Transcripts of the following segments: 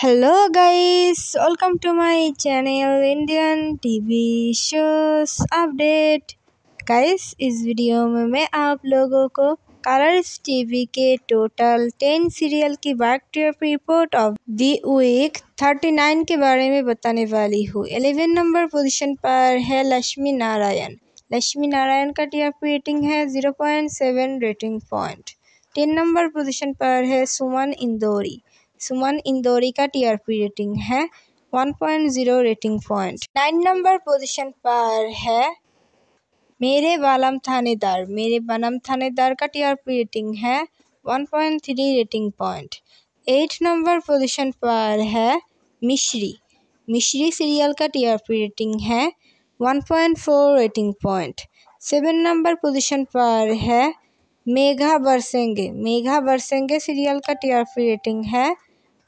Hello guys, welcome to my channel Indian TV shows update. Guys, इस video में मैं आप लोगों को कलर्स टीवी के टोटल 10 सीरियल की बैक रिपोर्ट ऑफ दी वीक 39 के बारे में बताने वाली हूँ। 11 नंबर पोजीशन पर है लक्ष्मी नारायण। लक्ष्मी नारायण का टीआरपी रेटिंग है 0.7 रेटिंग पॉइंट। 10 नंबर पोजीशन पर है सुमन इंदौरी। सुमन इंदौरी का टीआरपी रेटिंग है 1.0 रेटिंग पॉइंट। 9 नंबर पोजीशन पर है मेरे बालम थानेदार। मेरे बालम थानेदार का टीआरपी रेटिंग है 1.3 रेटिंग पॉइंट। 8 नंबर पोजीशन पर है मिश्री। मिश्री सीरियल का टीआरपी रेटिंग है 1.4 रेटिंग पॉइंट। 7 नंबर पोजीशन पर है मेघा बरसेंगे। मेघा बरसेंगे सीरियल का टीआरपी रेटिंग है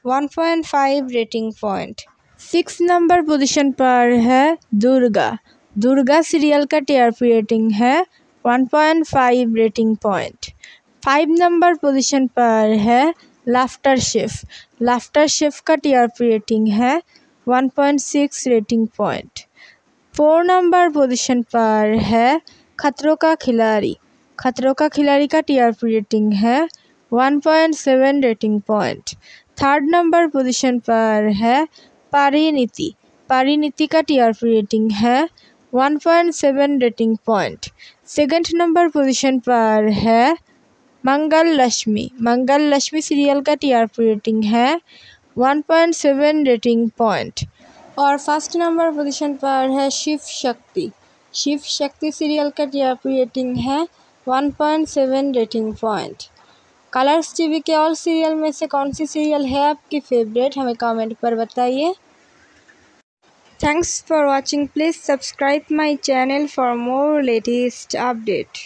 1.5 रेटिंग पॉइंट। 6 नंबर पोजीशन पर है दुर्गा। दुर्गा सीरियल का टीआरपी रेटिंग है 1.5 रेटिंग पॉइंट। 5 नंबर पोजीशन पर है लाफ्टर शेफ। लाफ्टर शेफ का टीआरपी रेटिंग है 1.6 रेटिंग पॉइंट। 4 नंबर पोजीशन पर है खतरों का खिलाड़ी। खतरों का खिलाड़ी का टीआरपी रेटिंग है 1.7 rating point. 3rd number position पर है परिणीति। परिणीति का टीआरपी रेटिंग है 1.7 rating point. 2nd number position पर है मंगल लक्ष्मी। मंगल लक्ष्मी सीरियल का टीआरपी रेटिंग है 1.7 रेटिंग पॉइंट। और 1st नंबर पोजीशन पर है शिव शक्ति। शिव शक्ति सीरियल का टीआरपी रेटिंग है 1.7 रेटिंग पॉइंट। कलर्स टीवी के ऑल सीरियल में से कौन सी सीरियल है आपकी फेवरेट, हमें कमेंट पर बताइए। Thanks for watching. Please subscribe my channel for more latest update.